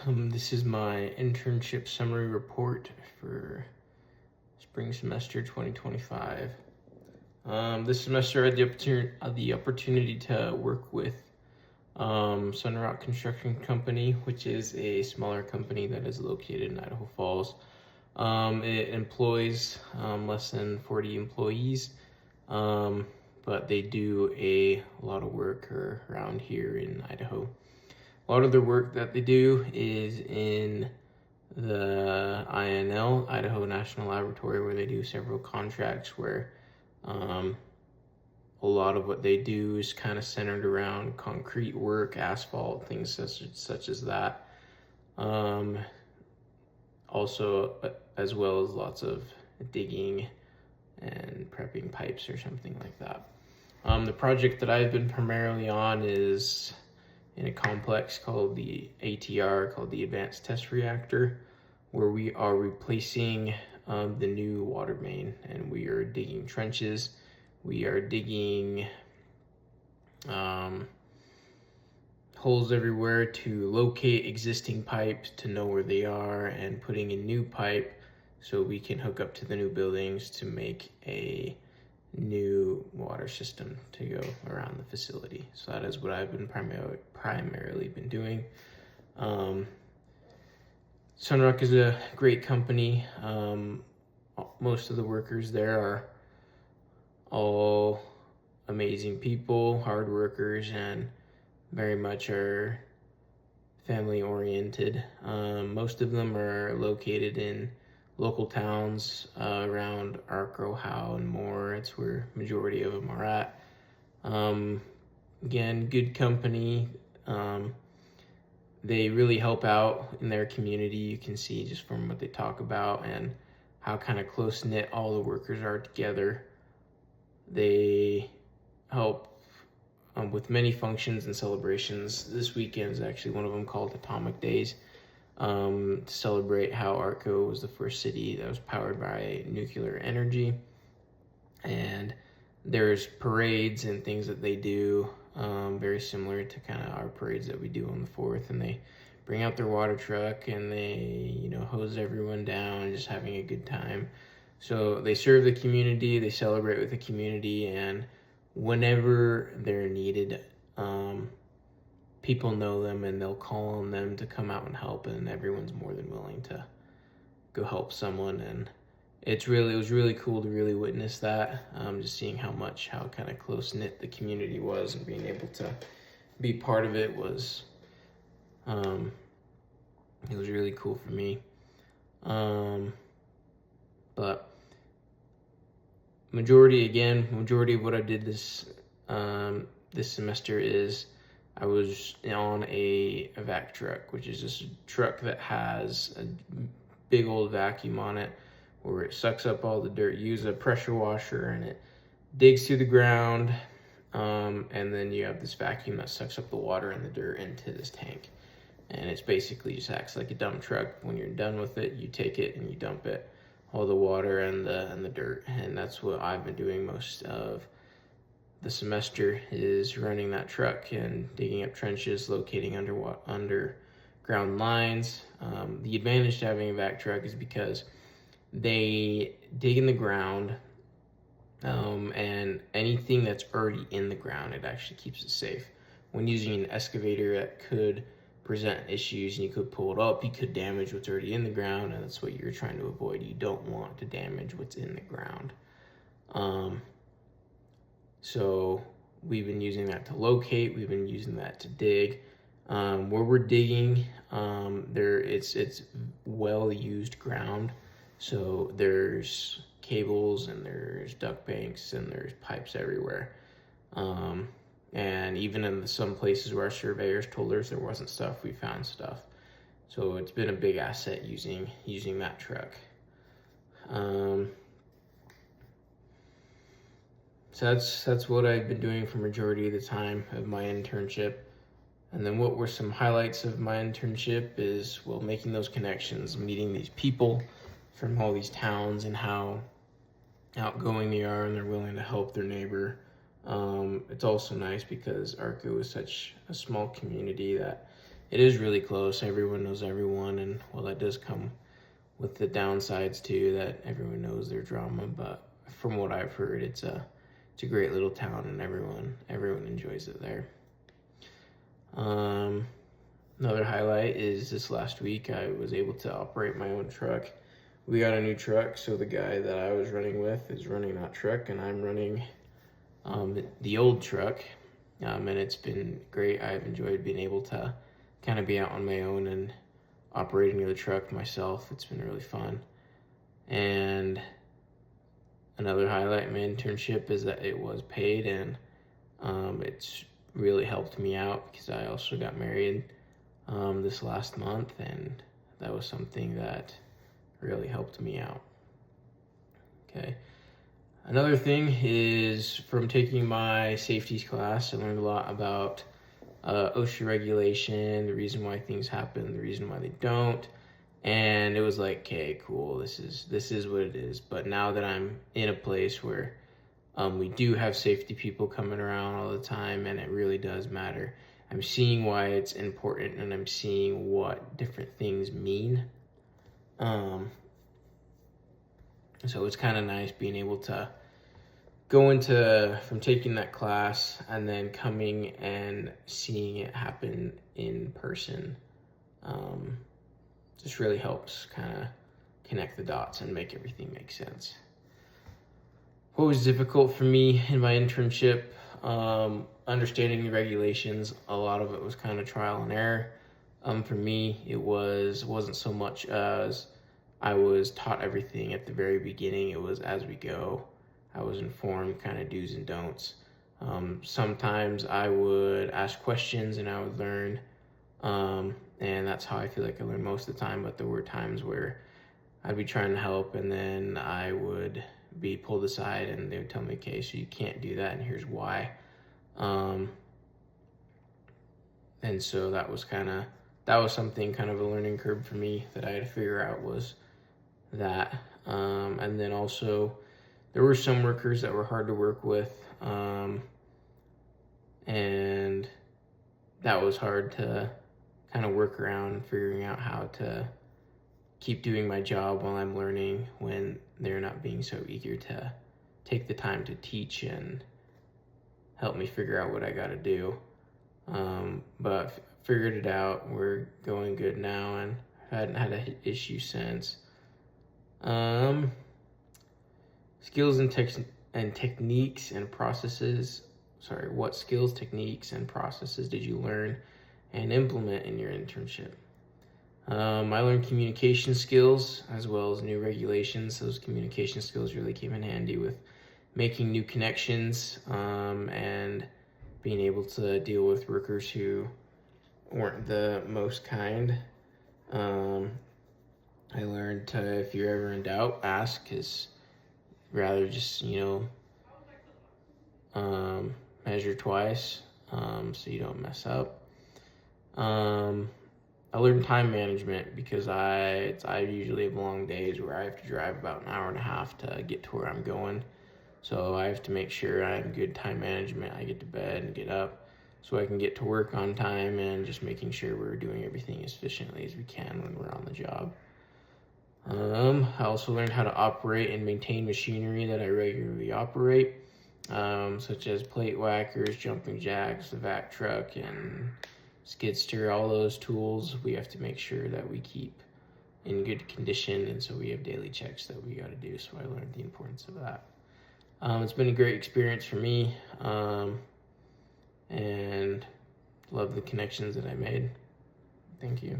This is my internship summary report for spring semester 2025. This semester I had the opportunity to work with Sunrock Construction Company, which is a smaller company that is located in Idaho Falls. It employs less than 40 employees, but they do a lot of work around here in Idaho. A lot of their work that they do is in the INL, Idaho National Laboratory, where they do several contracts where a lot of what they do is kind of centered around concrete work, asphalt, things such as that. Also, as well as lots of digging and prepping pipes or something like that. The project that I've been primarily on is in a complex called the ATR, called the Advanced Test Reactor, where we are replacing the new water main, and we are digging trenches. We are digging holes everywhere to locate existing pipes, to know where they are, and putting in new pipe so we can hook up to the new buildings to make a new water system to go around the facility. So that is what I've been primarily been doing. Sunrock is a great company. Most of the workers there are all amazing people, hard workers, and very much are family oriented. Most of them are located in local towns around Arco, Howe, and more. It's where majority of them are at. Again, good company. They really help out in their community. You can see just from what they talk about and how kind of close knit all the workers are together. They help with many functions and celebrations. This weekend is actually one of them, called Atomic Days, to celebrate how Arco was the first city that was powered by nuclear energy. And there's parades and things that they do, very similar to kind of our parades that we do on the 4th, and they bring out their water truck and they, hose everyone down, just having a good time. So they serve the community, they celebrate with the community, and whenever they're needed, people know them and they'll call on them to come out and help, and everyone's more than willing to go help someone. And it was really cool to really witness that, just seeing how kind of close knit the community was, and being able to be part of it was it was really cool for me. But majority of what I did this semester is I was on a vac truck, which is just a truck that has a big old vacuum on it where it sucks up all the dirt. You use a pressure washer and it digs through the ground, and then you have this vacuum that sucks up the water and the dirt into this tank. And it's basically just acts like a dump truck. When you're done with it, you take it and you dump it, all the water and the dirt. And that's what I've been doing most of the semester, is running that truck and digging up trenches, locating underground lines. The advantage to having a vac truck is because they dig in the ground, and anything that's already in the ground, it actually keeps it safe. When using an excavator, that could present issues, and you could pull it up, you could damage what's already in the ground, and that's what you're trying to avoid. You don't want to damage what's in the ground. So we've been using that to locate, we've been using that to dig. Where we're digging, it's well used ground, so there's cables and there's duct banks and there's pipes everywhere. And even in some places where our surveyors told us there wasn't stuff, we found stuff. So it's been a big asset using that truck. So that's what I've been doing for majority of the time of my internship. And then what were some highlights of my internship is, well, making those connections, meeting these people from all these towns, and how outgoing they are and they're willing to help their neighbor. It's also nice because Arco is such a small community that it is really close. Everyone knows everyone, and well, that does come with the downsides too, that everyone knows their drama. But from what I've heard, it's a great little town, and everyone enjoys it there. Another highlight is this last week I was able to operate my own truck. We got a new truck, so the guy that I was running with is running that truck, and I'm running the old truck, and it's been great. I've enjoyed being able to kind of be out on my own and operating the truck myself. It's been really fun. And another highlight in my internship is that it was paid, and it's really helped me out because I also got married this last month, and that was something that really helped me out. Okay. Another thing is, from taking my safeties class, I learned a lot about OSHA regulation, the reason why things happen, the reason why they don't, and it was like, okay, cool, this is what it is. But now that I'm in a place where we do have safety people coming around all the time, and it really does matter, I'm seeing why it's important, and I'm seeing what different things mean. So it's kind of nice being able to go from taking that class and then coming and seeing it happen in person. Just really helps kind of connect the dots and make everything make sense. What was difficult for me in my internship? Understanding the regulations. A lot of it was kind of trial and error. For me, it wasn't so much as I was taught everything at the very beginning. It was as we go. I was informed kind of do's and don'ts. Sometimes I would ask questions and I would learn, and that's how I feel like I learned most of the time. But there were times where I'd be trying to help, and then I would be pulled aside, and they would tell me, okay, so you can't do that, and here's why. And so that was something kind of a learning curve for me that I had to figure out, was that. And then also, there were some workers that were hard to work with, and that was hard to kind of work around, figuring out how to keep doing my job while I'm learning when they're not being so eager to take the time to teach and help me figure out what I got to do. But figured it out. We're going good now, and hadn't had an issue since. Skills and techniques and processes. What skills, techniques, and processes did you learn and implement in your internship? I learned communication skills as well as new regulations. Those communication skills really came in handy with making new connections, and being able to deal with workers who weren't the most kind. I learned to, if you're ever in doubt, ask, because rather just, measure twice, so you don't mess up. I learned time management because I usually have long days where I have to drive about an hour and a half to get to where I'm going. So I have to make sure I'm good time management. I get to bed and get up so I can get to work on time, and just making sure we're doing everything as efficiently as we can when we're on the job. I also learned how to operate and maintain machinery that I regularly operate, such as plate whackers, jumping jacks, the vac truck, and skid steer. All those tools we have to make sure that we keep in good condition, and so we have daily checks that we got to do. So I learned the importance of that. It's been a great experience for me, and love the connections that I made. Thank you.